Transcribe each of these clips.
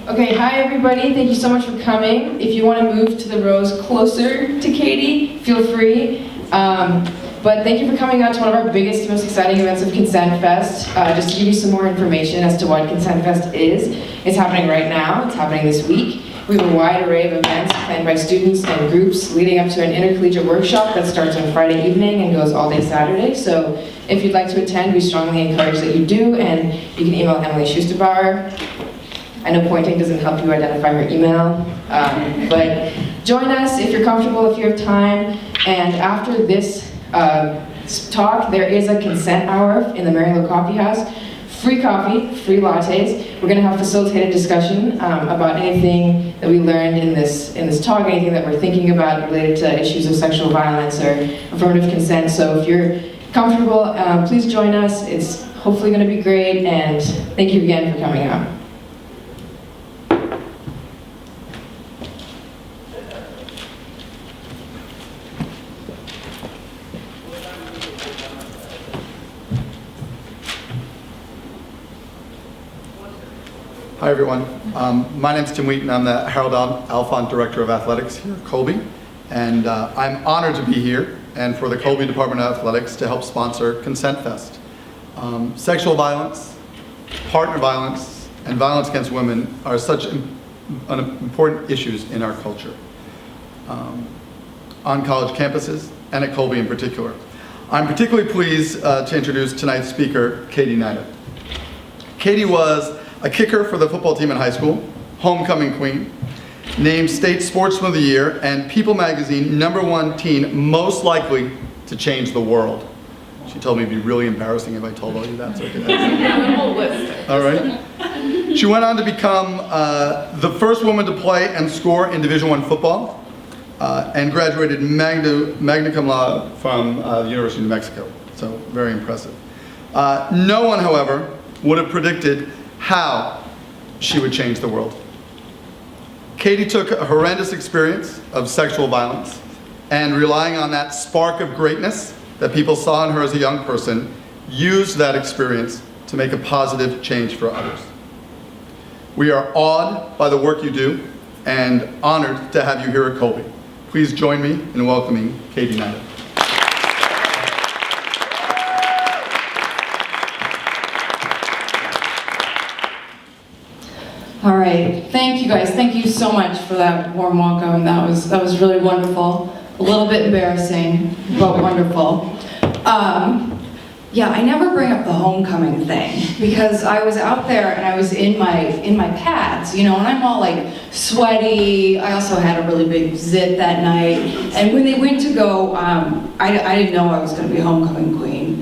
Okay, hi everybody. Thank you so much for coming. If you want to move to the rows closer to Katie, feel free. But thank you for coming out to one of our biggest, most exciting events of Consent Fest. Just to give you some more information as to what Consent Fest is, it's happening right now. It's happening this week. We have a wide array of events planned by students and groups leading up to an intercollegiate workshop that starts on Friday evening and goes all day Saturday. So if you'd like to attend, we strongly encourage that you do, and you can email Emily Schusterbauer. I know pointing doesn't help you identify her email, but join us if you're comfortable, if you have time. And after this talk, there is a consent hour in the Mary Lou Coffee House. Free coffee, free lattes. We're going to have facilitated discussion about anything that we learned in this talk, anything that we're thinking about related to issues of sexual violence or affirmative consent. So if you're comfortable, please join us. It's hopefully going to be great, and thank you again for coming out. Hi everyone, my name is Tim Wheaton. I'm the Harold Alfont Director of Athletics here at Colby, and I'm honored to be here and for the Colby Department of Athletics to help sponsor Consent Fest. Sexual violence, partner violence, and violence against women are such important issues in our culture, on college campuses and at Colby in particular. I'm particularly pleased to introduce tonight's speaker, Katie Hnida. Katie was a kicker for the football team in high school, homecoming queen, named State Sportsman of the Year, and People Magazine #1 teen most likely to change the world. She told me it'd be really embarrassing if I told all you that. So all right. She went on to become the first woman to play and score in Division I football, and graduated magna cum laude from the University of New Mexico. So very impressive. No one, however, would have predicted how she would change the world. Katie took a horrendous experience of sexual violence and, relying on that spark of greatness that people saw in her as a young person, used that experience to make a positive change for others. We are awed by the work you do and honored to have you here at Colby. Please join me in welcoming Katie Hnida. All right, thank you guys. Thank you so much for that warm welcome. That was really wonderful. A little bit embarrassing, but wonderful. Yeah, I never bring up the homecoming thing because I was out there and I was in my pads, you know, and I'm all like sweaty. I also had a really big zit that night. And when they went to go, I didn't know I was going to be homecoming queen.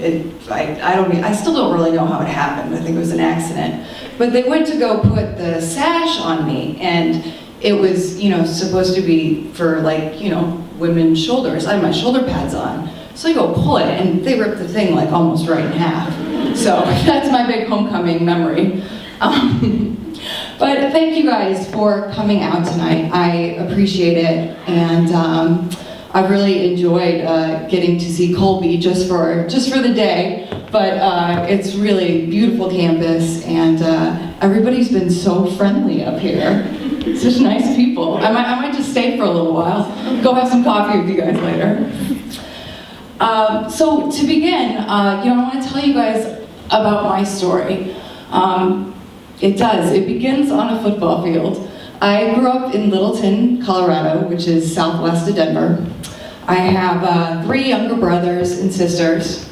I still don't really know how it happened. I think it was an accident. But they went to go put the sash on me, and it was, you know, supposed to be for, like, you know, women's shoulders. I had my shoulder pads on. So I go pull it, and they ripped the thing like almost right in half. So that's my big homecoming memory. But thank you guys for coming out tonight. I appreciate it, and I've really enjoyed getting to see Colby just for the day. But it's really beautiful campus, and everybody's been so friendly up here. Such nice people. I might just stay for a little while. Go have some coffee with you guys later. So to begin, I want to tell you guys about my story. It begins on a football field. I grew up in Littleton, Colorado, which is southwest of Denver. I have 3 younger brothers and sisters,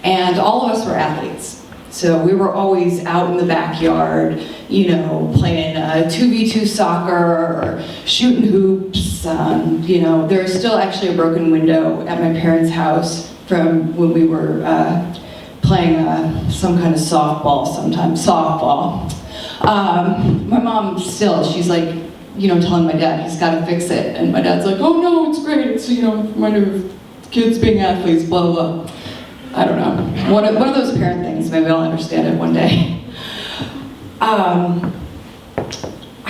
and all of us were athletes. So we were always out in the backyard, you know, playing 2v2 soccer or shooting hoops. You know, there's still actually a broken window at my parents' house from when we were playing some kind of softball sometimes, softball. My mom still, she's like, you know, telling my dad he's got to fix it. And my dad's like, oh no, it's great. It's, you know, reminder of kids being athletes, blah, blah, blah. I don't know. One of those parent things. Maybe I'll understand it one day. I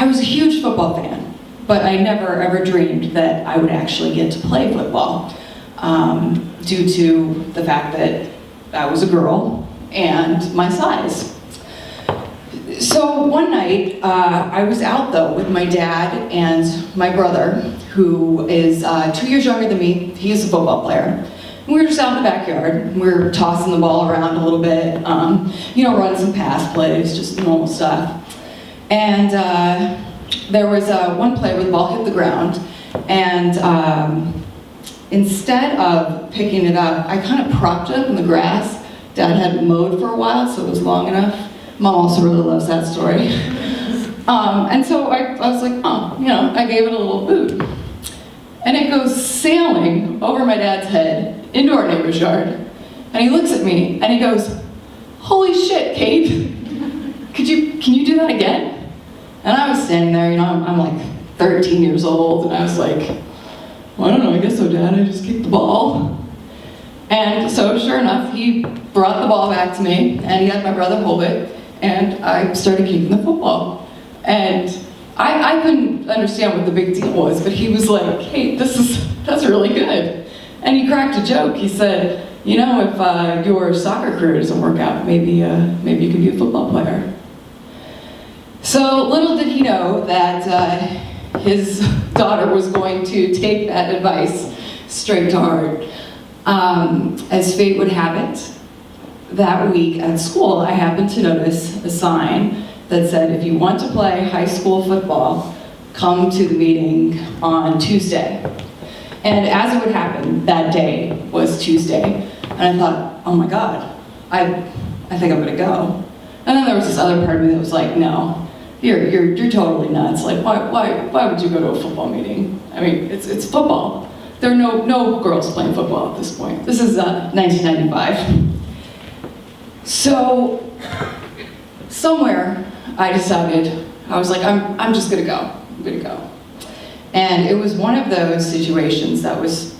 was a huge football fan, but I never ever dreamed that I would actually get to play football due to the fact that I was a girl and my size. So one night, I was out though with my dad and my brother, who is 2 years younger than me. He's a football player. We were just out in the backyard. We were tossing the ball around a little bit, running some pass plays, just normal stuff. And there was one play where the ball hit the ground, and instead of picking it up, I kind of propped it up in the grass. Dad hadn't mowed for a while, so it was long enough. Mom also really loves that story. And so I was like, I gave it a little boot. And it goes sailing over my dad's head into our neighbor's yard. And he looks at me and he goes, "Holy shit, Kate, can you do that again?" And I was standing there, I'm like 13 years old, and I was like, "Well, I don't know, I guess so, Dad, I just kicked the ball." And so sure enough, he brought the ball back to me, and he had my brother hold it, and I started kicking the football. And I couldn't understand what the big deal was, but he was like, "Hey, that's really good." And he cracked a joke. He said, "If your soccer career doesn't work out, maybe you can be a football player." So little did he know that his daughter was going to take that advice straight to heart. As fate would have it, that week at school, I happened to notice a sign that said, "If you want to play high school football, come to the meeting on Tuesday." And as it would happen, that day was Tuesday. And I thought, oh my God, I think I'm gonna go. And then there was this other part of me that was like, no, you're totally nuts. Like, why would you go to a football meeting? I mean, it's football. There are no girls playing football at this point. This is 1995. So somewhere I decided, I was like, I'm just gonna go. I'm gonna go. And it was one of those situations that was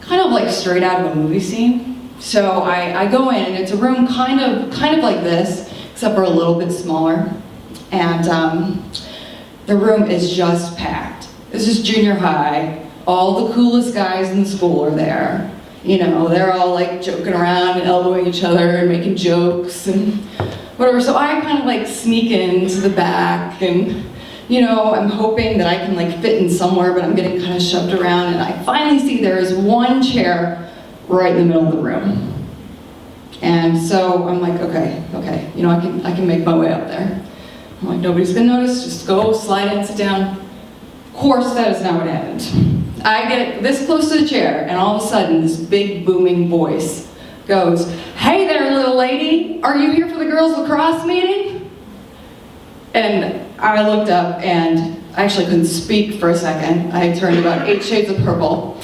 kind of like straight out of a movie scene. So I go in, and it's a room kind of like this, except for a little bit smaller. And the room is just packed. This is junior high. All the coolest guys in the school are there. They're all like joking around and elbowing each other and making jokes and whatever. So I kind of like sneak into the back, and I'm hoping that I can like fit in somewhere, but I'm getting kind of shoved around, and I finally see there is one chair right in the middle of the room. And so I'm like, okay, I can make my way up there. I'm like, nobody's gonna notice, just go, slide in, sit down. Of course, that is not what happened. I get this close to the chair, and all of a sudden, this big booming voice goes, "Hey there, little lady, are you here for the girls' lacrosse meeting?" And I looked up, and I actually couldn't speak for a second. I turned about 8 shades of purple,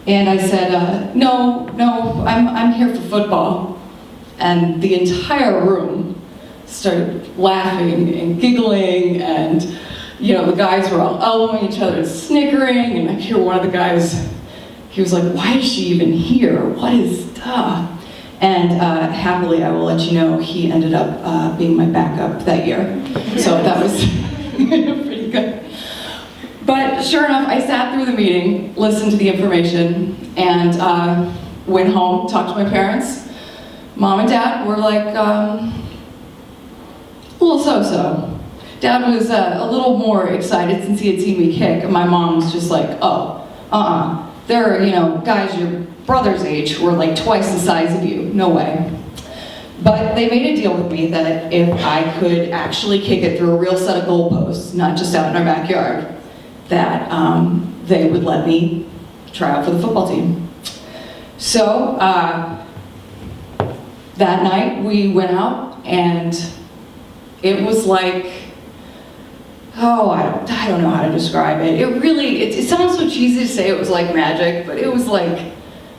and I said, no, I'm here for football. And the entire room started laughing and giggling, and the guys were all elbowing each other and snickering, and I hear one of the guys, he was like, "Why is she even here? What is duh?" And happily, I will let you know, he ended up being my backup that year. So that was pretty good. But sure enough, I sat through the meeting, listened to the information, and went home, talked to my parents. Mom and Dad were like, a little so-so. Dad was a little more excited since he had seen me kick, and my mom was just like, there are, guys your brother's age who are like twice the size of you, no way. But they made a deal with me that if I could actually kick it through a real set of goalposts, not just out in our backyard, that they would let me try out for the football team. So that night we went out, and it was like, I don't know how to describe it. It sounds so cheesy to say it was like magic, but it was like,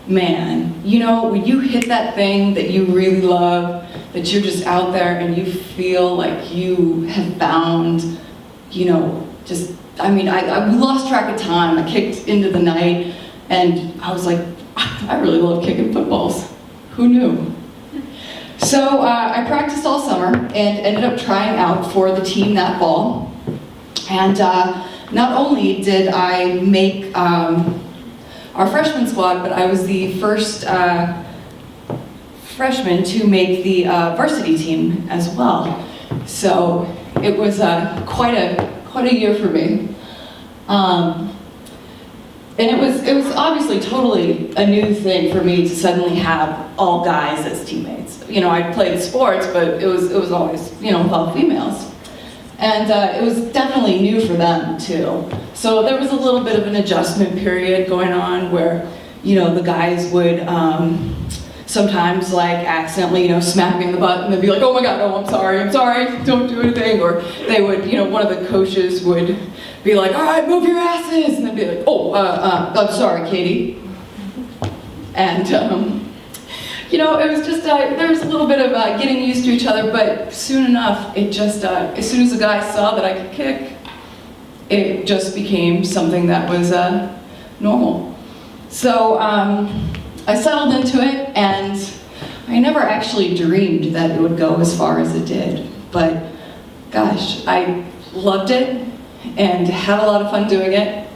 man, when you hit that thing that you really love, that you're just out there and you feel like you have found, we lost track of time. I kicked into the night, and I was like, I really love kicking footballs. Who knew? So I practiced all summer and ended up trying out for the team that fall. And not only did I make our freshman squad, but I was the first freshman to make the varsity team as well. So it was quite a year for me. And it was obviously totally a new thing for me to suddenly have all guys as teammates. You know, I played sports, but it was always, you know, all females. And it was definitely new for them too. So there was a little bit of an adjustment period going on where, you know, the guys would sometimes like accidentally, you know, smack me in the butt and they'd be like, oh my God, oh, I'm sorry, don't do anything. Or they would, you know, one of the coaches would be like, all right, move your asses. And they'd be like, oh, I'm sorry, Katie. And, you know, it was just, there was a little bit of getting used to each other, but soon enough, it just, as soon as the guy saw that I could kick, it just became something that was normal. So I settled into it, and I never actually dreamed that it would go as far as it did. But gosh, I loved it and had a lot of fun doing it,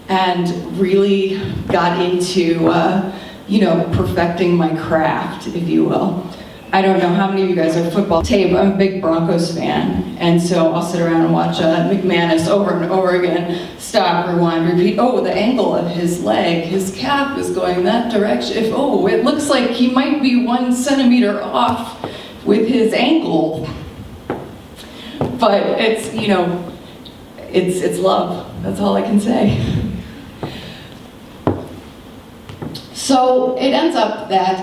and really got into you know, perfecting my craft, if you will. I don't know how many of you guys are football tape. I'm a big Broncos fan, and so I'll sit around and watch McManus over and over again. Stop, rewind, repeat. Oh, the angle of his leg, his calf is going that direction. It looks like he might be 1 centimeter off with his ankle. But it's, you know, it's love. That's all I can say. So it ends up that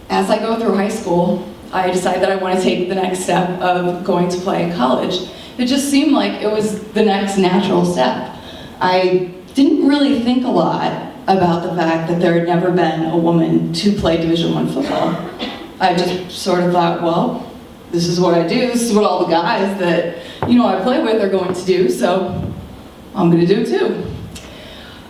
as I go through high school, I decide that I want to take the next step of going to play in college. It just seemed like it was the next natural step. I didn't really think a lot about the fact that there had never been a woman to play Division I football. I just sort of thought, well, this is what I do, this is what all the guys that, you know, I play with are going to do, so I'm going to do it too.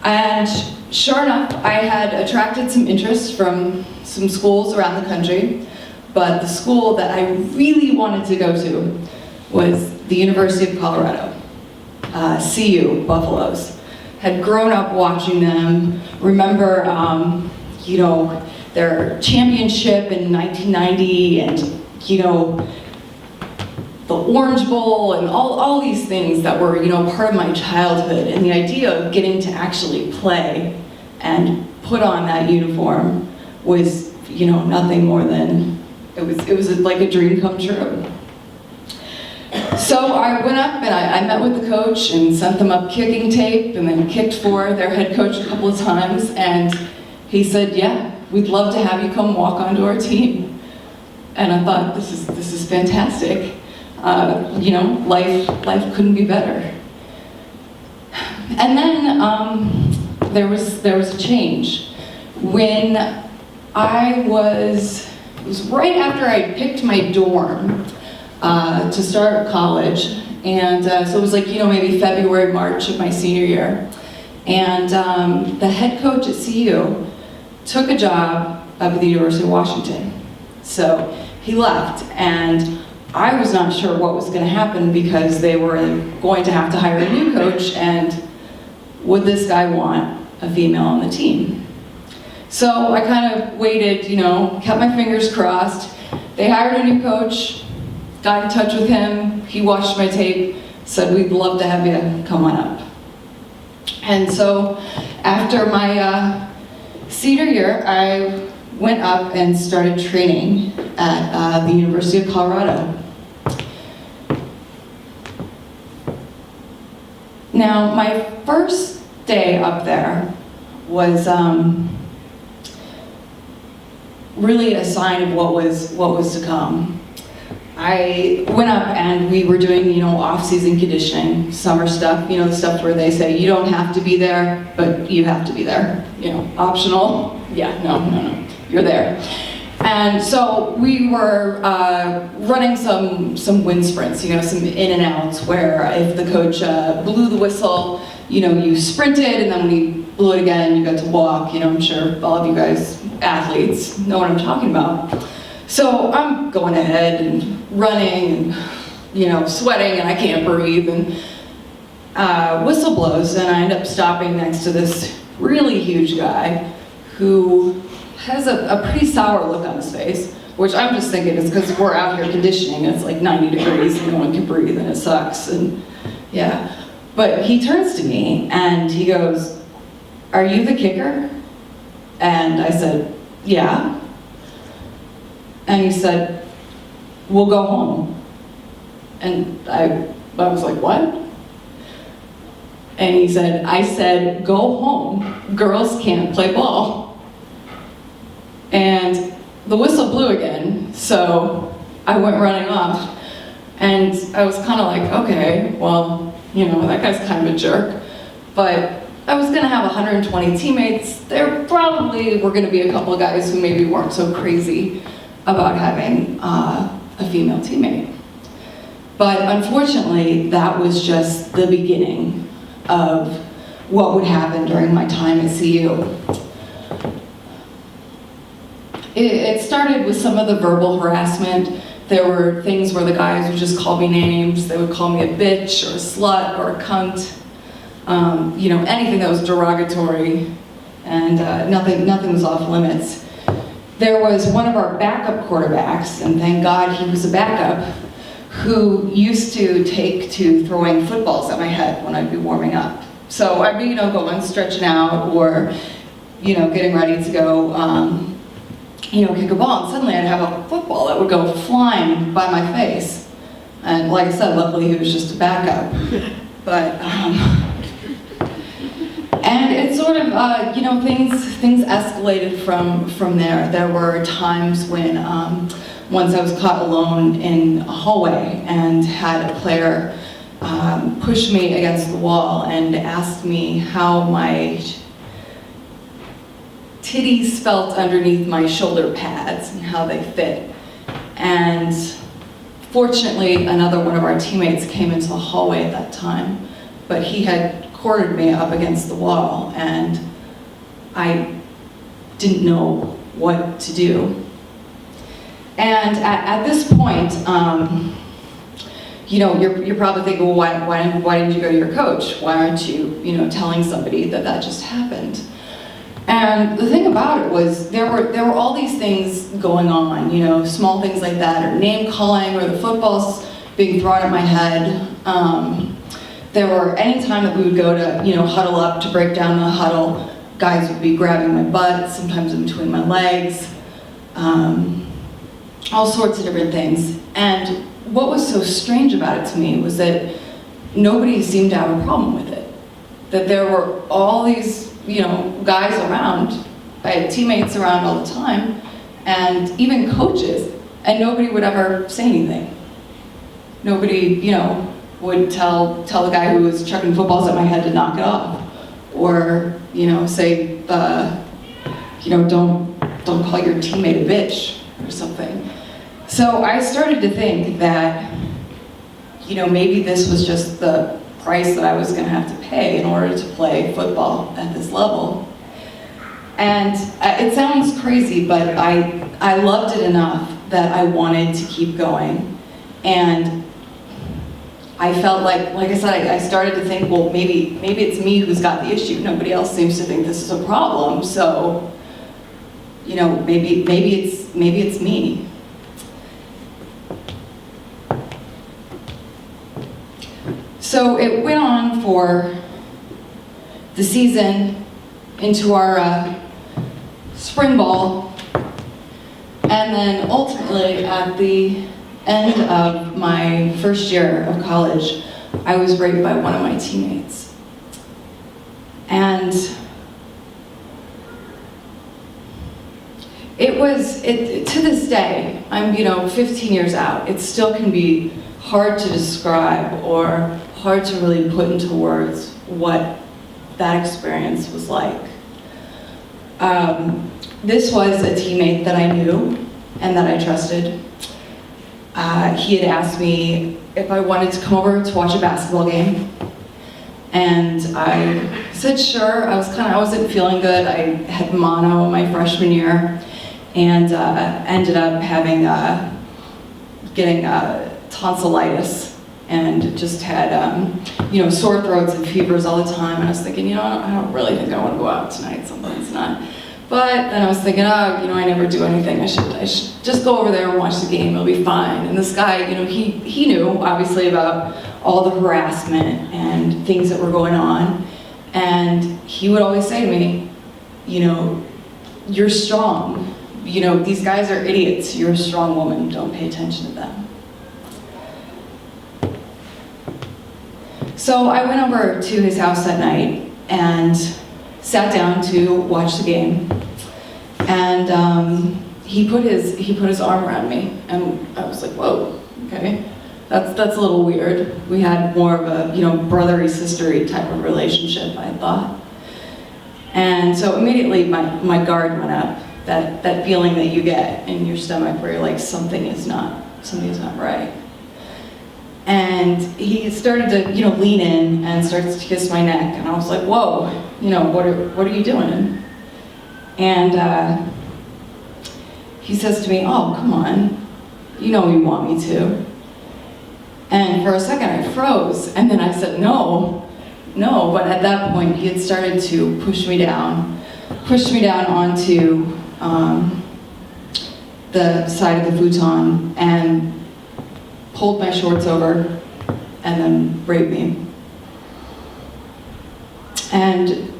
And sure enough, I had attracted some interest from some schools around the country, but the school that I really wanted to go to was the University of Colorado, CU, Buffaloes. Had grown up watching them, remember, you know, their championship in 1990, and, you know, the Orange Bowl, and all these things that were, you know, part of my childhood, and the idea of getting to actually play and put on that uniform was, you know, nothing more than, it was like a dream come true. So I went up and I met with the coach and sent them up kicking tape, and then kicked for their head coach a couple of times, and he said, yeah, we'd love to have you come walk onto our team. And I thought, this is fantastic. You know, life couldn't be better. And then there was a change. When it was right after I picked my dorm to start college, and so it was like, you know, maybe February, March of my senior year. And the head coach at CU took a job up at the University of Washington. So he left, and I was not sure what was going to happen because they were going to have to hire a new coach, and would this guy want a female on the team? So I kind of waited, you know, kept my fingers crossed. They hired a new coach, got in touch with him, he watched my tape, said, we'd love to have you come on up. And so after my senior year, I went up and started training at the University of Colorado. Now, my first day up there was really a sign of what was to come. I went up and we were doing, you know, off-season conditioning, summer stuff, you know, the stuff where they say you don't have to be there, but you have to be there, you know, optional. Yeah, no, you're there. And so we were running some wind sprints, you know, some in and outs, where if the coach blew the whistle, you know, you sprinted, and then when he blew it again, you got to walk. You know, I'm sure all of you guys, athletes, know what I'm talking about. So I'm going ahead and running and, you know, sweating, and I can't breathe, and whistle blows, and I end up stopping next to this really huge guy who has a pretty sour look on his face, which I'm just thinking is because we're out here conditioning, it's like 90 degrees and no one can breathe and it sucks, and yeah. But he turns to me and he goes, "Are you the kicker?" And I said, "Yeah." And he said, "We'll go home." And I was like, "What?" And he said, "I said, go home. Girls can't play ball." And the whistle blew again, so I went running off. And I was kind of like, okay, well, you know, that guy's kind of a jerk. But I was gonna have 120 teammates. There probably were gonna be a couple of guys who maybe weren't so crazy about having a female teammate. But unfortunately, that was just the beginning of what would happen during my time at CU. It started with some of the verbal harassment. There were things where the guys would just call me names. They would call me a bitch or a slut or a cunt. You know, anything that was derogatory, and nothing was off limits. There was one of our backup quarterbacks, and thank God he was a backup, who used to take to throwing footballs at my head when I'd be warming up. So I'd be, you know, going stretching out or, you know, getting ready to go, you know, kick a ball, and suddenly I'd have a football that would go flying by my face. And like I said, luckily he was just a backup. But, and it sort of, you know, things escalated from there. There were times when, once I was caught alone in a hallway and had a player push me against the wall and asked me how my titties felt underneath my shoulder pads and how they fit. And fortunately, another one of our teammates came into the hallway at that time, but he had cornered me up against the wall and I didn't know what to do. And at this point, you know, you're probably thinking, well, why didn't you go to your coach? Why aren't you, you know, telling somebody that just happened? And the thing about it was there were all these things going on, you know, small things like that, or name calling, or the footballs being thrown at my head. There were any time that we would go to, you know, huddle up to break down the huddle, guys would be grabbing my butt, sometimes in between my legs. All sorts of different things. And what was so strange about it to me was that nobody seemed to have a problem with it. That there were all these, you know, guys around. I had teammates around all the time, and even coaches, and nobody would ever say anything. Nobody, you know, would tell the guy who was chucking footballs at my head to knock it off, or, you know, say, you know, don't call your teammate a bitch or something. So I started to think that, you know, maybe this was just the price that I was going to have to pay in order to play football at this level. And it sounds crazy, but I loved it enough that I wanted to keep going. And I felt like I said, I started to think, well, maybe it's me who's got the issue. Nobody else seems to think this is a problem. So, you know, maybe it's me. So it went on for the season, into our spring ball, and then ultimately at the end of my first year of college, I was raped by one of my teammates. And to this day, I'm, you know, 15 years out, it still can be hard to describe or hard to really put into words what that experience was like. This was a teammate that I knew and that I trusted. He had asked me if I wanted to come over to watch a basketball game. And I said sure. I wasn't feeling good. I had mono my freshman year and ended up getting tonsillitis and just had you know, sore throats and fevers all the time. And I was thinking, you know, I don't really think I want to go out tonight. Something's not But then I was thinking, oh, I never do anything. I should just go over there and watch the game. It'll be fine. And this guy, he knew obviously about all the harassment and things that were going on. And he would always say to me, you're strong. These guys are idiots. You're a strong woman. Don't pay attention to them. So I went over to his house that night and sat down to watch the game, and he put his arm around me, and I was like, whoa, okay, that's a little weird. We had more of a brotherly sistery type of relationship, I thought, and so immediately my guard went up. That feeling that you get in your stomach where you're like something's not right. And he started to, lean in and starts to kiss my neck, and I was like, whoa, what are you doing? And he says to me, oh, come on, you want me to. And for a second I froze, and then I said, no, but at that point he had started to push me down onto the side of the futon and pulled my shorts over and then raped me. And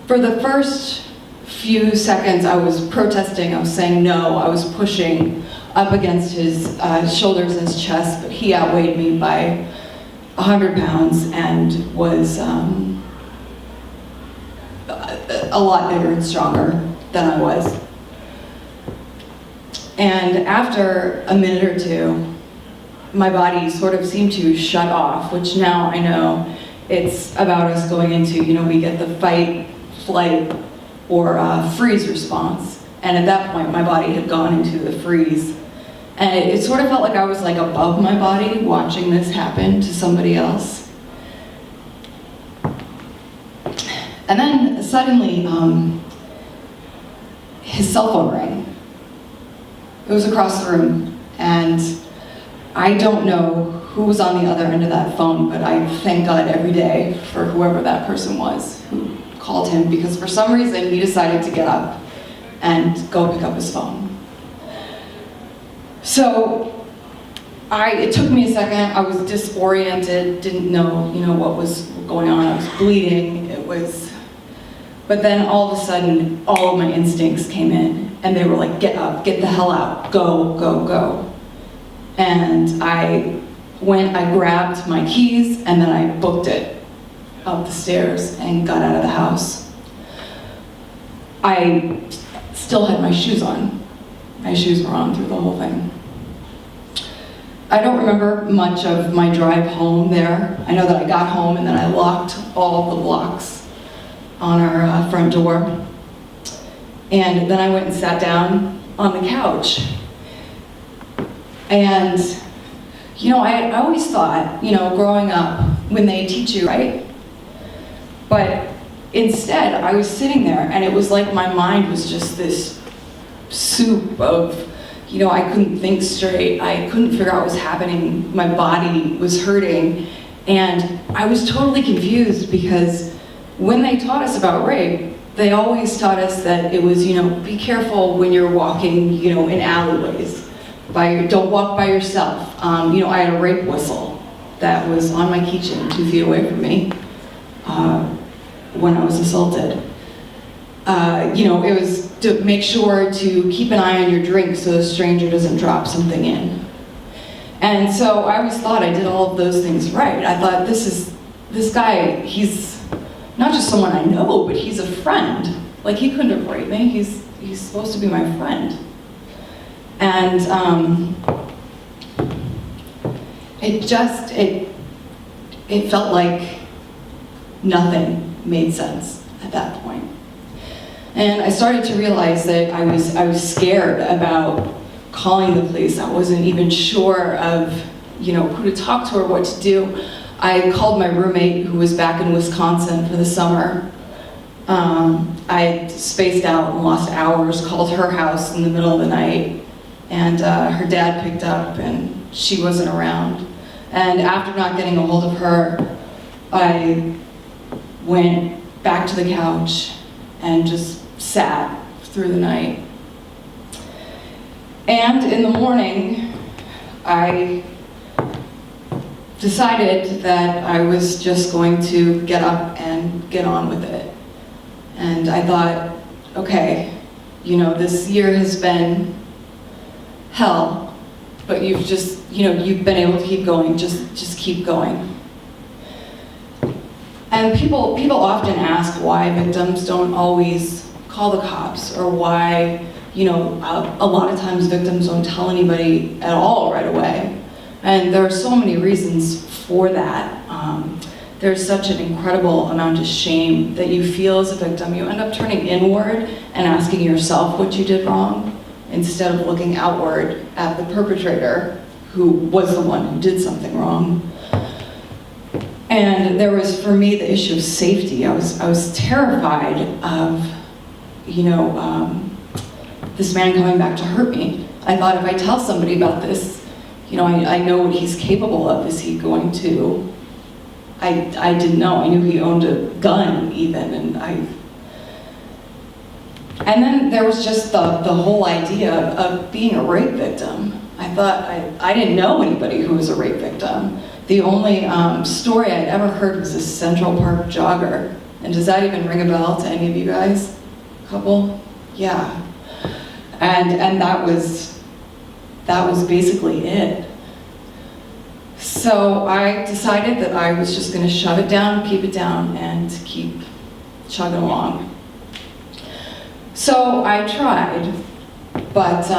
for the first few seconds I was protesting, I was saying no, I was pushing up against his shoulders and his chest, but he outweighed me by 100 pounds and was a lot bigger and stronger than I was. And after a minute or two, my body sort of seemed to shut off, which now I know it's about us going into, we get the fight, flight, or freeze response. And at that point, my body had gone into the freeze. And it sort of felt like I was like above my body watching this happen to somebody else. And then suddenly, his cell phone rang. It was across the room, and I don't know who was on the other end of that phone, but I thank God every day for whoever that person was who called him, because for some reason he decided to get up and go pick up his phone. So it took me a second. I was disoriented, didn't know, what was going on. I was bleeding. But then all of a sudden, all of my instincts came in, and they were like, get up, get the hell out, go, go, go. And I grabbed my keys, and then I booked it up the stairs and got out of the house. I still had my shoes on. My shoes were on through the whole thing. I don't remember much of my drive home there. I know that I got home and then I locked all the locks on our front door. And then I went and sat down on the couch. And, I always thought, growing up, when they teach you, right? But instead, I was sitting there and it was like my mind was just this soup of, I couldn't think straight. I couldn't figure out what was happening. My body was hurting. And I was totally confused because when they taught us about rape, they always taught us that it was, be careful when you're walking, in alleyways. Don't walk by yourself. I had a rape whistle that was on my keychain 2 feet away from me when I was assaulted. It was to make sure to keep an eye on your drink so the stranger doesn't drop something in. And so I always thought I did all of those things right. I thought this guy, he's not just someone I know, but he's a friend. Like, he couldn't have raped me. He's supposed to be my friend. And it felt like nothing made sense at that point. And I started to realize that I was scared about calling the police. I wasn't even sure of, who to talk to or what to do. I called my roommate who was back in Wisconsin for the summer. I spaced out and lost hours, called her house in the middle of the night, and her dad picked up and she wasn't around. And after not getting a hold of her, I went back to the couch and just sat through the night. And in the morning, I decided that I was just going to get up and get on with it. And I thought, okay, you know, this year has been hell, but you've just, you know, you've been able to keep going, just keep going. And people often ask why victims don't always call the cops, or why, you know, a lot of times victims don't tell anybody at all right away. And there are so many reasons for that. There's such an incredible amount of shame that you feel as a victim. You end up turning inward and asking yourself what you did wrong, instead of looking outward at the perpetrator, who was the one who did something wrong. And there was, for me, the issue of safety. I was terrified of, you know, this man coming back to hurt me. I thought, if I tell somebody about this, you know, I know what he's capable of. Is he going to? I didn't know. I knew he owned a gun even, and then there was just the whole idea of being a rape victim. I thought, I didn't know anybody who was a rape victim. The only story I'd ever heard was this Central Park jogger. And does that even ring a bell to any of you guys? A couple? Yeah. And that was basically it. So I decided that I was just going to shove it down, keep it down, and keep chugging along. So I tried, but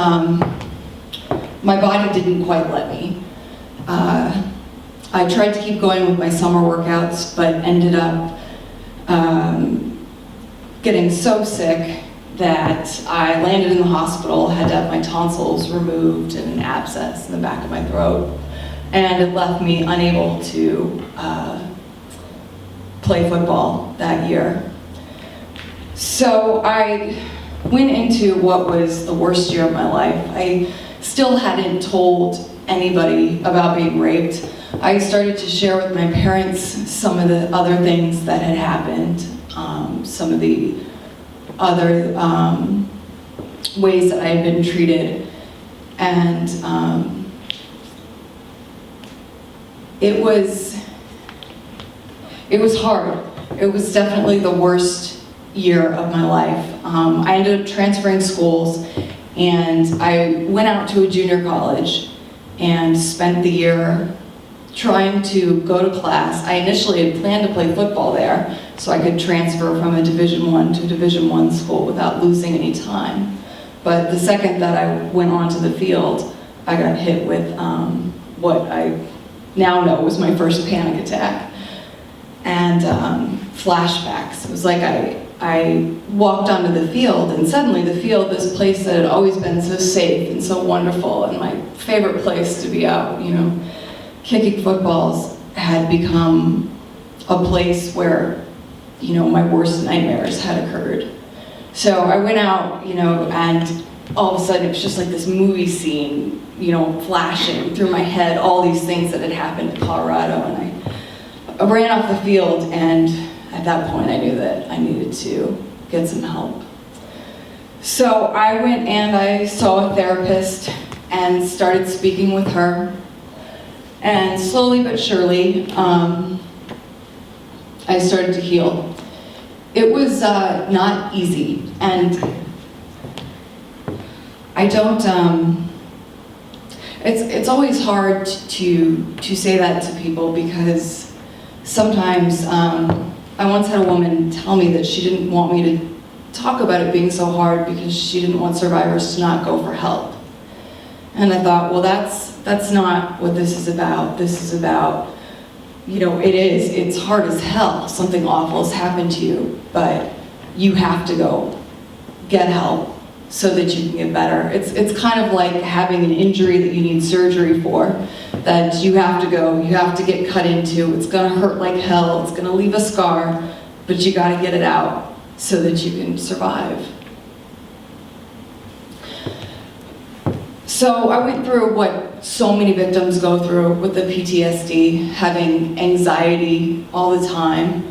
my body didn't quite let me. I tried to keep going with my summer workouts, but ended up getting so sick that I landed in the hospital, had to have my tonsils removed and an abscess in the back of my throat. And it left me unable to play football that year. So I went into what was the worst year of my life. I still hadn't told anybody about being raped. I started to share with my parents some of the other things that had happened, some of the other ways that I had been treated. And it was hard. It was definitely the worst year of my life. I ended up transferring schools, and I went out to a junior college and spent the year trying to go to class. I initially had planned to play football there so I could transfer from a Division I to a Division I school without losing any time. But the second that I went onto the field, I got hit with what I now know was my first panic attack and flashbacks. It was like I walked onto the field, and suddenly the field, this place that had always been so safe and so wonderful and my favorite place to be out, you know, kicking footballs, had become a place where, you know, my worst nightmares had occurred. So I went out, you know, and all of a sudden it was just like this movie scene, you know, flashing through my head, all these things that had happened in Colorado, and I ran off the field, and at that point I knew that I needed to get some help. So I went and I saw a therapist and started speaking with her, and slowly but surely I started to heal. It was not easy, and I don't, it's always hard to say that to people, because sometimes, I once had a woman tell me that she didn't want me to talk about it being so hard because she didn't want survivors to not go for help. And I thought, well, that's not what this is about. This is about, you know, it's hard as hell. Something awful has happened to you, but you have to go get help so that you can get better. It's kind of like having an injury that you need surgery for, that you have to go, you have to get cut into. It's gonna hurt like hell, it's gonna leave a scar, but you gotta get it out so that you can survive. So I went through what so many victims go through with the PTSD, having anxiety all the time,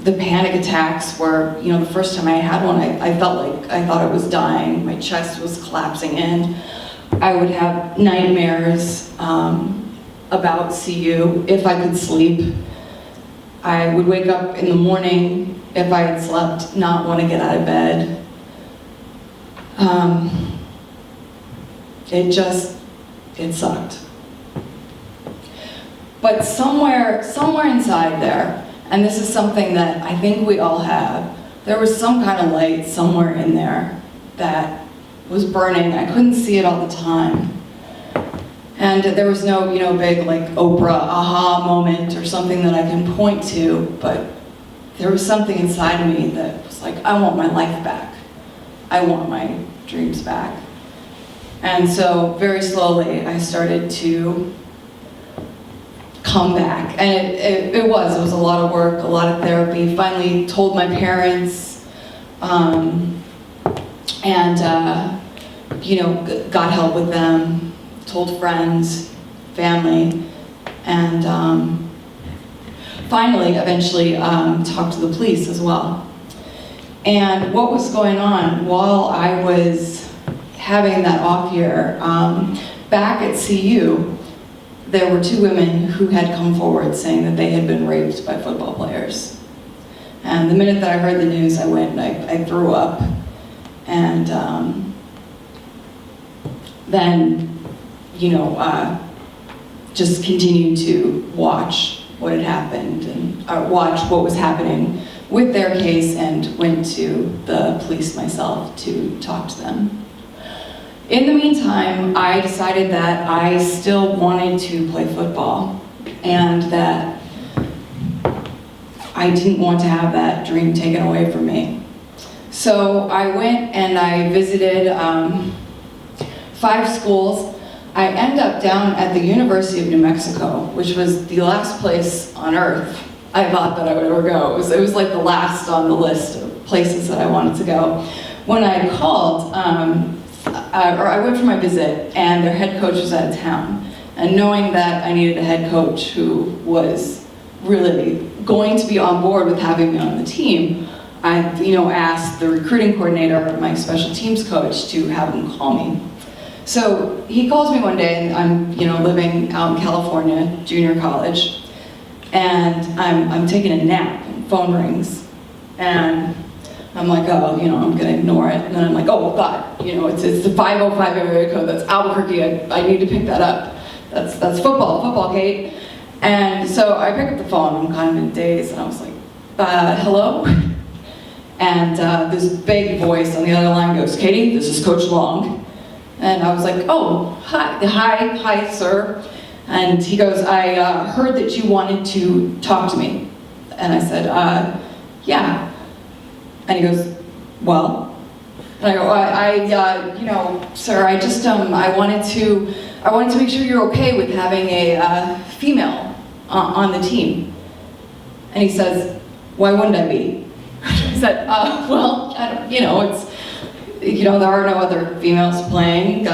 the panic attacks were, the first time I had one, I felt like I thought I was dying. My chest was collapsing in. I would have nightmares about CU if I could sleep. I would wake up in the morning if I had slept, not want to get out of bed. It sucked. But somewhere inside there, and this is something that I think we all have, there was some kind of light somewhere in there that was burning. I couldn't see it all the time. And there was no, big like Oprah aha moment or something that I can point to, but there was something inside of me that was like, I want my life back. I want my dreams back. And so very slowly I started to come back. And it was a lot of work, a lot of therapy. Finally told my parents, got help with them, told friends, family, and finally, eventually talked to the police as well. And what was going on while I was having that off year, back at CU, there were 2 women who had come forward saying that they had been raped by football players. And the minute that I heard the news, I went and I threw up. And then, just continued to watch what had happened and watch what was happening with their case, and went to the police myself to talk to them. In the meantime, I decided that I still wanted to play football and that I didn't want to have that dream taken away from me. So I went and I visited 5 schools. I ended up down at the University of New Mexico, which was the last place on earth I thought that I would ever go. It was like the last on the list of places that I wanted to go. When I called, or I went for my visit, and their head coach was out of town. And knowing that I needed a head coach who was really going to be on board with having me on the team, I asked the recruiting coordinator, my special teams coach, to have him call me. So he calls me one day, and I'm living out in California, junior college, and I'm taking a nap, and phone rings, and I'm like, oh, I'm gonna ignore it. And then I'm like, oh God, it's the 505 area code, that's Albuquerque, I need to pick that up. That's football, Kate. And so I pick up the phone, I'm kind of in a daze, and I was like, hello? And this big voice on the other line goes, Katie, this is Coach Long. And I was like, oh, hi, sir. And he goes, I heard that you wanted to talk to me. And I said, yeah. And he goes, well? And I go, sir, I just, I wanted to make sure you're okay with having a female on the team. And he says, why wouldn't I be? I said, well, I don't, there are no other females playing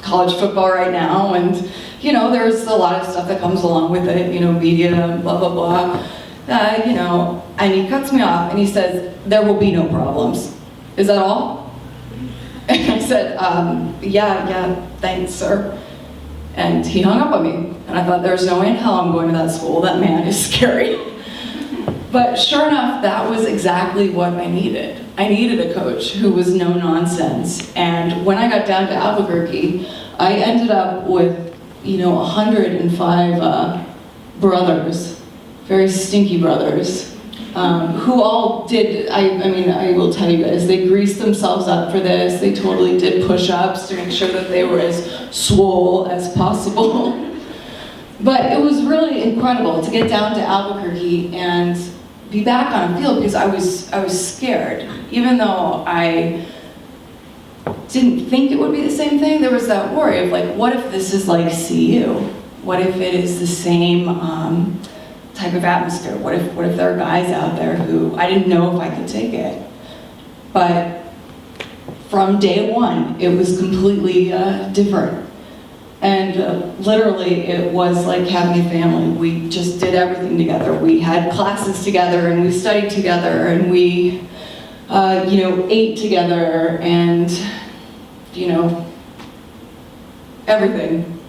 college football right now, and there's a lot of stuff that comes along with it, media, blah, blah, blah. And he cuts me off and he says, there will be no problems. Is that all? And I said, yeah, thanks, sir. And he hung up on me. And I thought, there's no way in hell I'm going to that school. That man is scary. But sure enough, that was exactly what I needed. I needed a coach who was no nonsense. And when I got down to Albuquerque, I ended up with, 105 brothers, very stinky brothers, who all did, I will tell you guys, they greased themselves up for this. They totally did push-ups to make sure that they were as swole as possible. But it was really incredible to get down to Albuquerque and be back on a field, because I was scared. Even though I didn't think it would be the same thing, there was that worry of like, what if this is like CU? What if it is the same type of atmosphere? What if there are guys out there who I didn't know if I could take it? But from day one, it was completely different. And literally, it was like having a family. We just did everything together. We had classes together, and we studied together, and we, ate together, and, everything.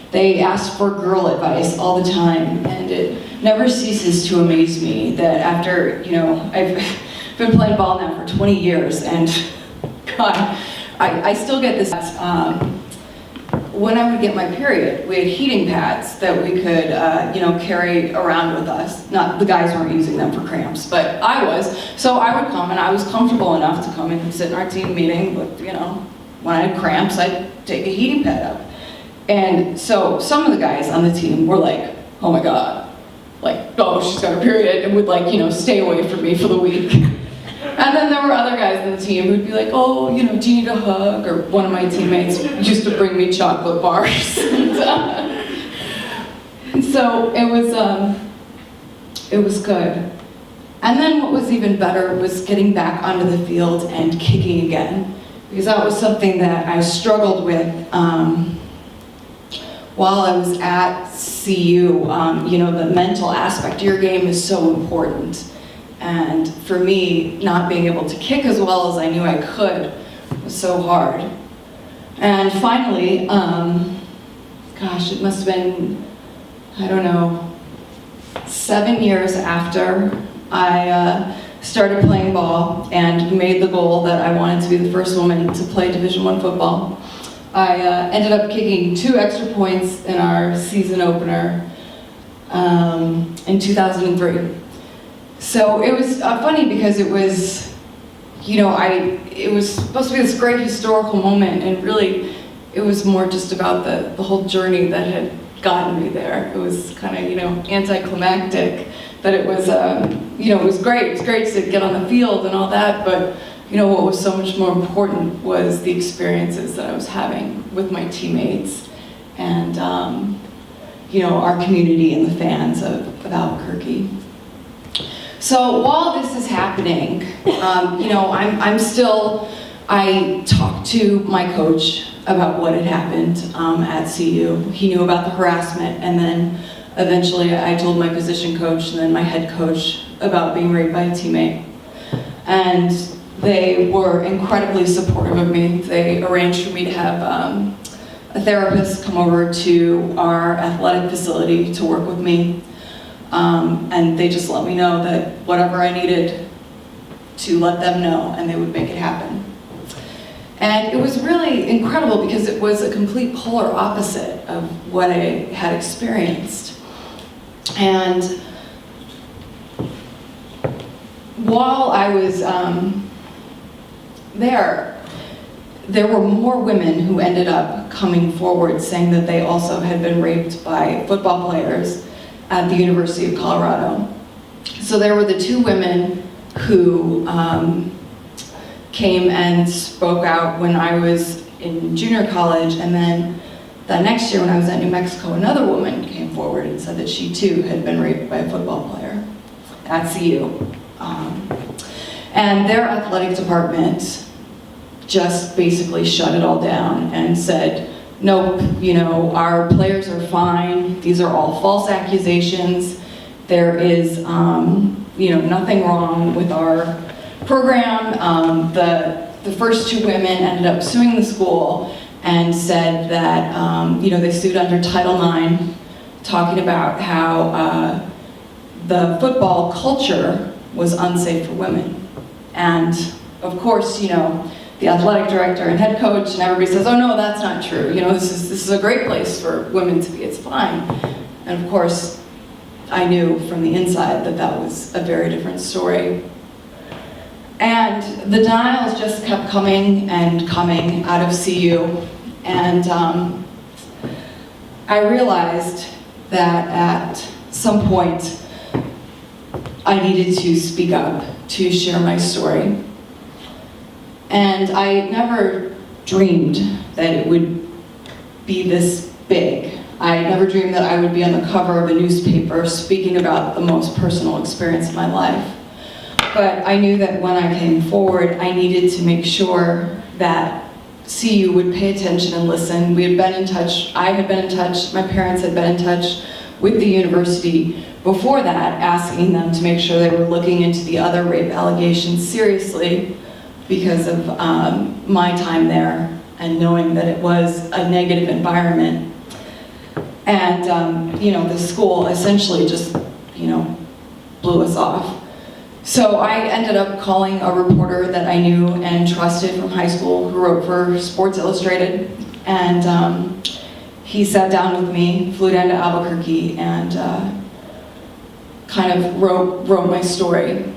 They asked for girl advice all the time, and it never ceases to amaze me that after, I've been playing ball now for 20 years, and God, I still get this. When I would get my period, we had heating pads that we could, carry around with us. Not, the guys weren't using them for cramps, but I was. So I would come, and I was comfortable enough to come in and sit in our team meeting, but, when I had cramps, I'd take a heating pad up. And so some of the guys on the team were like, oh my God, like, oh, she's got her period, and would stay away from me for the week. And then there were other guys on the team who'd be like, oh, do you need a hug? Or one of my teammates used to bring me chocolate bars. And so it was good. And then what was even better was getting back onto the field and kicking again. Because that was something that I struggled with while I was at CU. The mental aspect of your game is so important. And for me, not being able to kick as well as I knew I could was so hard. And finally, it must have been, 7 years after I started playing ball and made the goal that I wanted to be the first woman to play Division I football. I ended up kicking 2 extra points in our season opener in 2003. So it was funny because it was, it was supposed to be this great historical moment, and really it was more just about the whole journey that had gotten me there. It was kind of, anticlimactic, that it was, it was great. It was great to get on the field and all that, but, what was so much more important was the experiences that I was having with my teammates and, our community and the fans of Albuquerque. So while this is happening, I talked to my coach about what had happened at CU. He knew about the harassment, and then eventually I told my position coach and then my head coach about being raped by a teammate. And they were incredibly supportive of me. They arranged for me to have a therapist come over to our athletic facility to work with me. And they just let me know that whatever I needed to let them know, and they would make it happen. And it was really incredible because it was a complete polar opposite of what I had experienced. And while I was there were more women who ended up coming forward saying that they also had been raped by football players at the University of Colorado. So there were the 2 women who came and spoke out when I was in junior college, and then the next year when I was at New Mexico, another woman came forward and said that she too had been raped by a football player at CU. And their athletic department just basically shut it all down and said, nope, our players are fine. These are all false accusations. There is, nothing wrong with our program. The first 2 women ended up suing the school and said that, they sued under Title IX, talking about how the football culture was unsafe for women. And of course, the athletic director and head coach and everybody says, oh no, that's not true. This is a great place for women to be, it's fine. And of course, I knew from the inside that that was a very different story. And the denials just kept coming and coming out of CU. And I realized that at some point, I needed to speak up, to share my story. And I never dreamed that it would be this big. I never dreamed that I would be on the cover of a newspaper speaking about the most personal experience of my life. But I knew that when I came forward, I needed to make sure that CU would pay attention and listen. We had been in touch, I had been in touch, my parents had been in touch with the university before that, asking them to make sure they were looking into the other rape allegations seriously because of my time there and knowing that it was a negative environment. And, you know, the school essentially just, you know, blew us off. So I ended up calling a reporter that I knew and trusted from high school who wrote for Sports Illustrated. And he sat down with me, flew down to Albuquerque, and kind of wrote my story.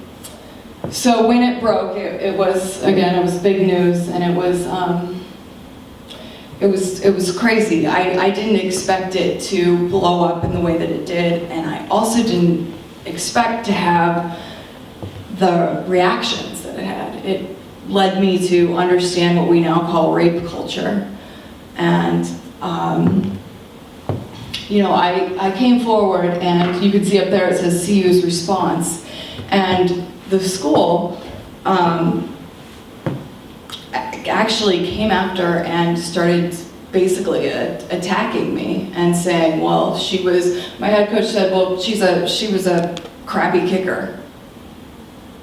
So when it broke, it was, again, it was big news, and it was crazy. I didn't expect it to blow up in the way that it did, and I also didn't expect to have the reactions that it had. It led me to understand what we now call rape culture. And, you know, I came forward, and you can see up there it says CU's response. And the school actually came after and started basically attacking me and saying, well, my head coach said, well, she was a crappy kicker,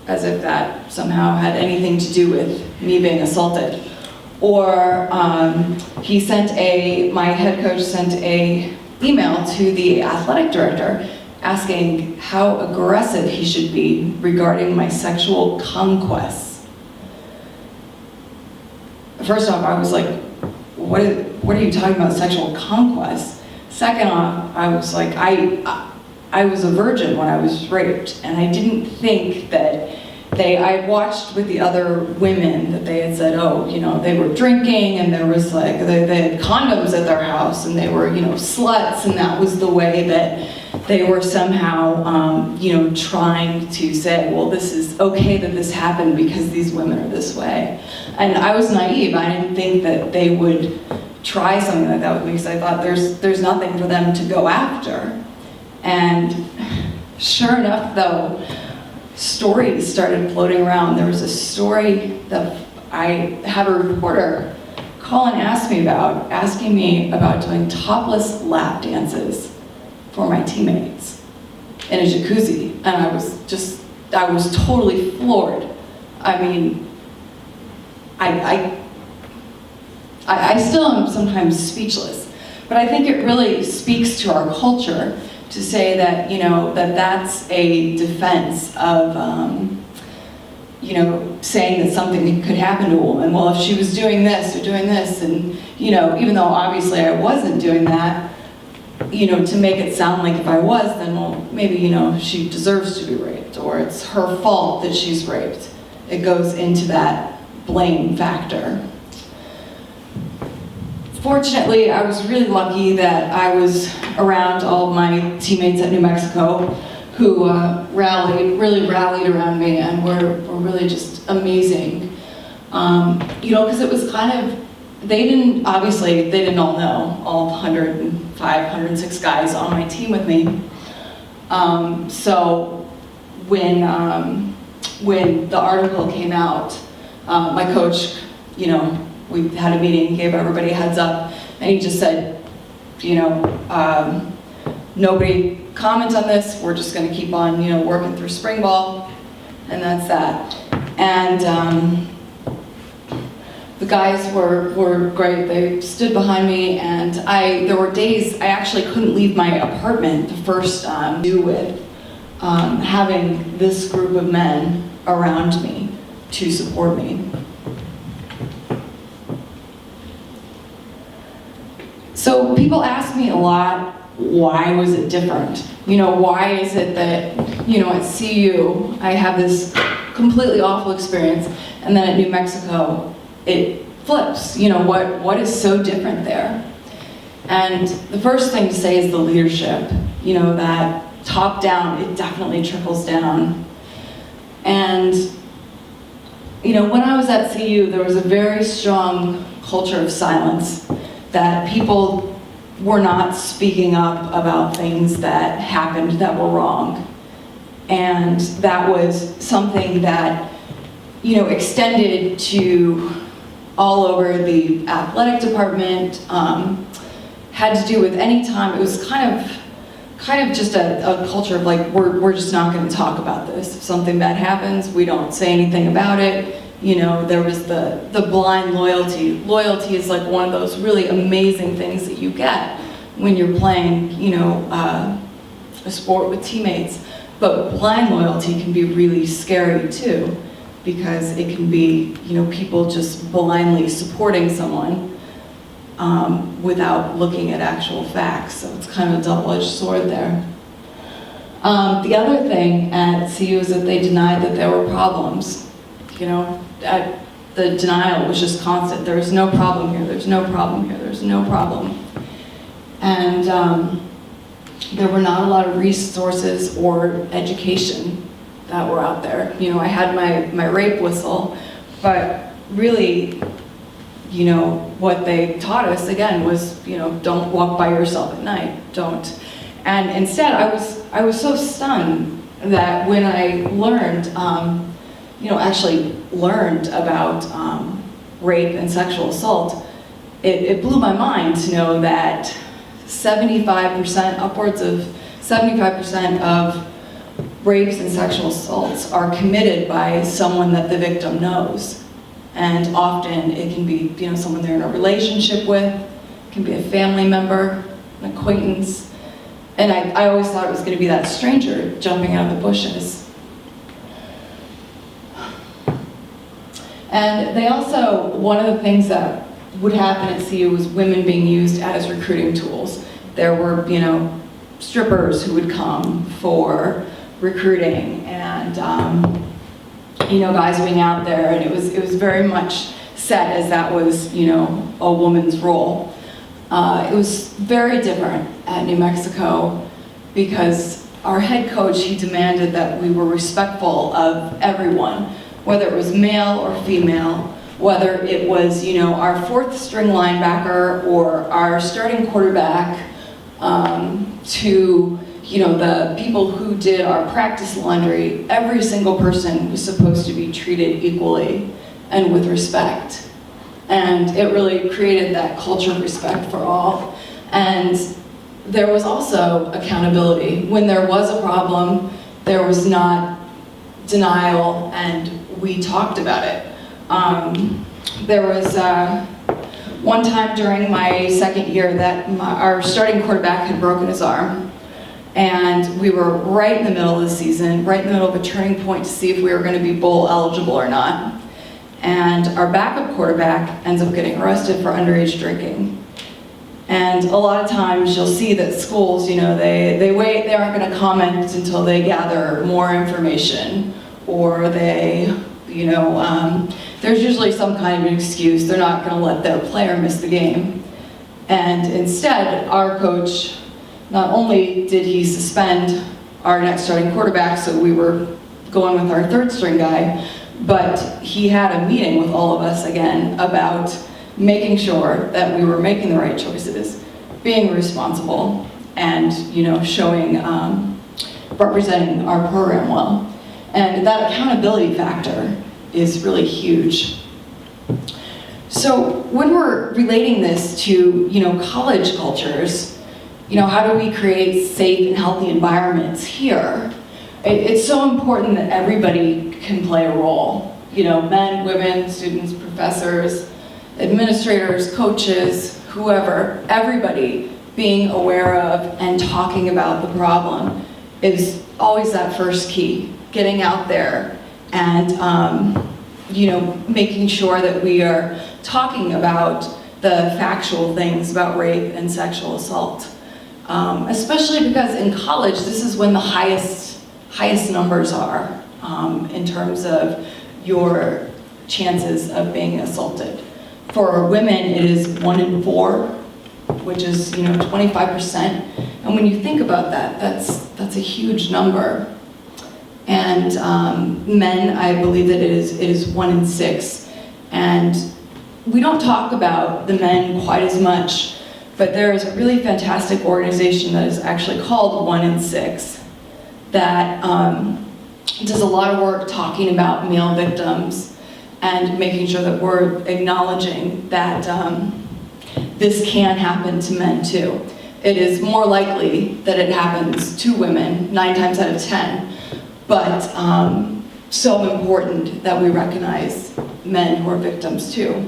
as if that somehow had anything to do with me being assaulted. Or my head coach sent a email to the athletic director asking how aggressive he should be regarding my sexual conquests. First off, I was like, what are you talking about, sexual conquest? Second off, I was like, I was a virgin when I was raped, and I didn't think that I had watched with the other women that they had said, oh, you know, they were drinking, and there was like, they had condoms at their house, and they were, you know, sluts, and that was the way that they were somehow, you know, trying to say, well, this is okay that this happened because these women are this way. And I was naive. I didn't think that they would try something like that with me, because I thought there's nothing for them to go after. And sure enough, though, stories started floating around. There was a story that I had a reporter call and asking me about doing topless lap dances for my teammates in a jacuzzi. And I was totally floored. I mean, I still am sometimes speechless, but I think it really speaks to our culture to say that, you know, that's a defense of, you know, saying that something could happen to a woman. Well, if she was doing this or doing this, and, you know, even though obviously I wasn't doing that, you know, to make it sound like if I was, then, well, maybe, you know, she deserves to be raped, or it's her fault that she's raped. It goes into that blame factor. Fortunately, I was really lucky that I was around all of my teammates at New Mexico who really rallied around me and were really just amazing. You know, because it was kind of, they didn't all know, all 105, 106 guys on my team with me. So when the article came out, my coach, you know, we had a meeting, gave everybody a heads up, and he just said, you know, nobody comment on this, we're just gonna keep on, you know, working through spring ball, and that's that. And the guys were great. They stood behind me, and there were days I actually couldn't leave my apartment the first do with having this group of men around me to support me. So people ask me a lot, why was it different? You know, why is it that, you know, at CU, I have this completely awful experience, and then at New Mexico, it flips. You know, what is so different there? And the first thing to say is the leadership. You know, that top down, it definitely trickles down. And, you know, when I was at CU, there was a very strong culture of silence, that people were not speaking up about things that happened that were wrong. And that was something that, you know, extended to all over the athletic department, had to do with any time, it was kind of just a culture of like, we're just not gonna talk about this. If something bad happens, we don't say anything about it. You know, there was the blind loyalty. Loyalty is like one of those really amazing things that you get when you're playing, you know, a sport with teammates. But blind loyalty can be really scary too, because it can be, you know, people just blindly supporting someone without looking at actual facts. So it's kind of a double-edged sword there. The other thing at CU is that they denied that there were problems. You know, the denial was just constant. There's no problem here, there's no problem here, there's no problem. And there were not a lot of resources or education that were out there. You know, I had my rape whistle, but really, you know, what they taught us, again, was, you know, don't walk by yourself at night, don't. And instead, I was so stunned that when I learned, you know, actually learned about rape and sexual assault, it blew my mind to know that 75%, upwards of 75% of rapes and sexual assaults are committed by someone that the victim knows. And often it can be, you know, someone they're in a relationship with, it can be a family member, an acquaintance. And I always thought it was going to be that stranger jumping out of the bushes. And they also, one of the things that would happen at CU was women being used as recruiting tools. There were, you know, strippers who would come for recruiting, and you know, guys being out there, and it was very much set as that was, you know, a woman's role. It was very different at New Mexico because our head coach, he demanded that we were respectful of everyone, whether it was male or female, whether it was, you know, our fourth string linebacker or our starting quarterback, to, you know, the people who did our practice laundry. Every single person was supposed to be treated equally and with respect. And it really created that culture of respect for all. And there was also accountability. When there was a problem, there was not denial, and we talked about it. There was one time during my second year that our starting quarterback had broken his arm, and we were right in the middle of the season, right in the middle of a turning point to see if we were going to be bowl eligible or not. And our backup quarterback ends up getting arrested for underage drinking. And a lot of times you'll see that schools, you know, they wait, they aren't going to comment until they gather more information, or they, you know, there's usually some kind of an excuse. They're not going to let their player miss the game. And instead, our coach, not only did he suspend our next starting quarterback, so we were going with our third string guy, but he had a meeting with all of us again about making sure that we were making the right choices, being responsible, and, you know, showing, representing our program well. And that accountability factor is really huge. So when we're relating this to, you know, college cultures, you know, how do we create safe and healthy environments here? It's so important that everybody can play a role. You know, men, women, students, professors, administrators, coaches, whoever, everybody being aware of and talking about the problem is always that first key. Getting out there and, you know, making sure that we are talking about the factual things about rape and sexual assault. Especially because in college, this is when the highest numbers are in terms of your chances of being assaulted. For women, it is 1 in 4, which is, you know, 25%. And when you think about that, that's a huge number. And men, I believe that it is 1 in 6. And we don't talk about the men quite as much, but there is a really fantastic organization that is actually called 1 in 6 that does a lot of work talking about male victims and making sure that we're acknowledging that this can happen to men too. It is more likely that it happens to women, 9 times out of 10, but so important that we recognize men who are victims too.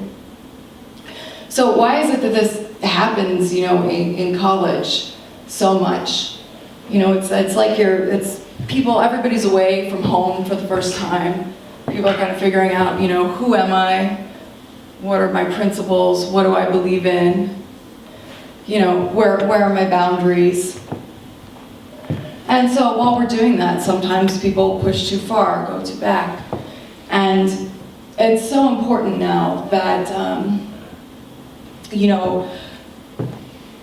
So why is it that this happens, in college so much? It's like everybody's away from home for the first time. People are kind of figuring out, who am I? What are my principles? What do I believe in? Where are my boundaries? And so while we're doing that, sometimes people push too far, go too back. And it's so important now that,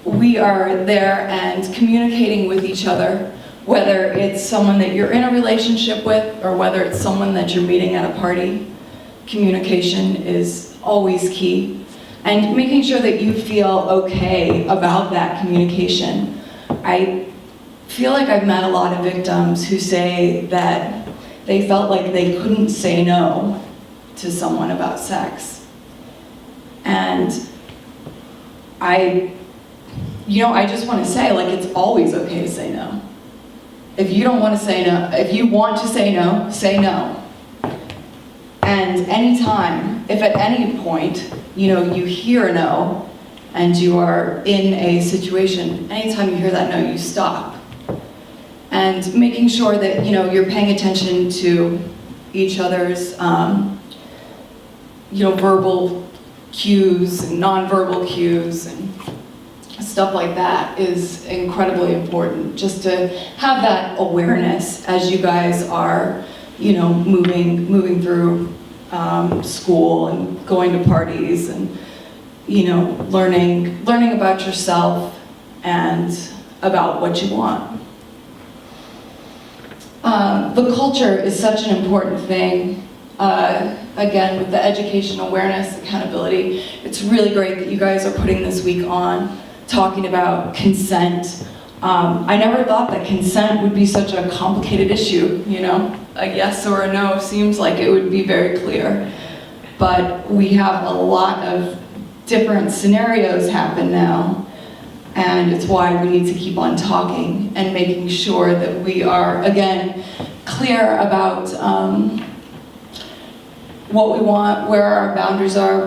we are there and communicating with each other, whether it's someone that you're in a relationship with or whether it's someone that you're meeting at a party. Communication is always key. And making sure that you feel okay about that communication. I feel like I've met a lot of victims who say that they felt like they couldn't say no to someone about sex. And I just want to say, it's always okay to say no. If you don't want to say no, if you want to say no, say no. And anytime, if at any point, you hear a no, and you are in a situation, anytime you hear that no, you stop. And making sure that, you're paying attention to each other's, verbal cues and nonverbal cues and stuff like that is incredibly important. Just to have that awareness as you guys are, moving through school and going to parties and, learning about yourself and about what you want. The culture is such an important thing. Again, with the education, awareness, accountability, it's really great that you guys are putting this week on, talking about consent. I never thought that consent would be such a complicated issue, A yes or a no seems like it would be very clear. But we have a lot of different scenarios happen now, and it's why we need to keep on talking and making sure that we are, again, clear about what we want, where our boundaries are,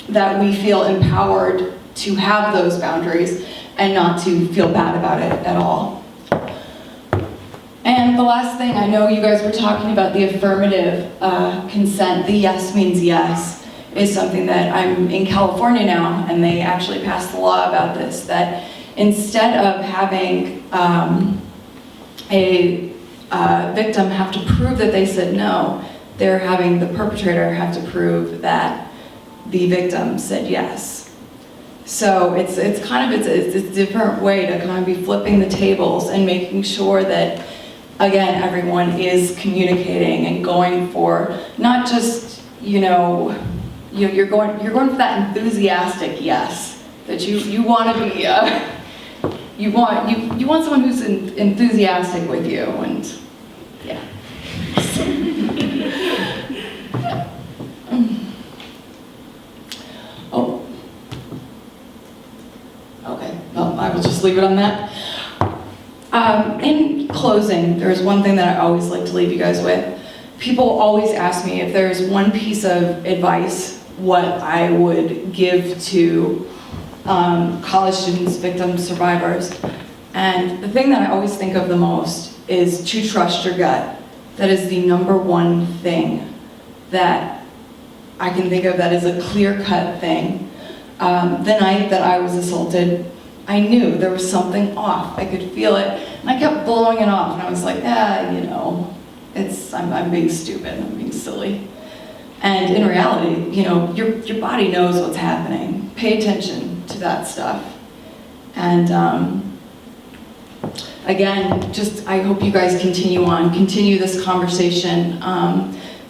that we feel empowered to have those boundaries and not to feel bad about it at all. And the last thing, I know you guys were talking about the affirmative consent, the yes means yes, is something that I'm in California now, and they actually passed the law about this, that instead of having a victim have to prove that they said no, they're having the perpetrator have to prove that the victim said yes. So it's a different way to kind of be flipping the tables and making sure that, again, everyone is communicating and going for not just, you're going for that enthusiastic yes, that you want to be, you want someone who's enthusiastic with you, and yeah. Oh. Okay, well, I will just leave it on that. In closing, there's one thing that I always like to leave you guys with. People always ask me if there's one piece of advice what I would give to college students, victims, survivors. And the thing that I always think of the most is to trust your gut. That is the number one thing that I can think of that is a clear-cut thing. The night that I was assaulted, I knew there was something off. I could feel it, and I kept blowing it off, and I was like, I'm being stupid, I'm being silly. And in reality, your body knows what's happening. Pay attention to that stuff. And again, I hope you guys continue this conversation.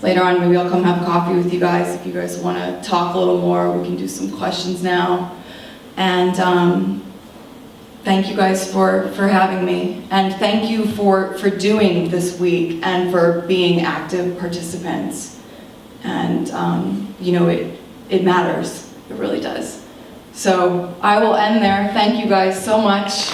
Later on, maybe I'll come have coffee with you guys. If you guys want to talk a little more, we can do some questions now. And thank you guys for having me. And thank you for doing this week and for being active participants. And, you know, it matters. It really does. So I will end there. Thank you guys so much.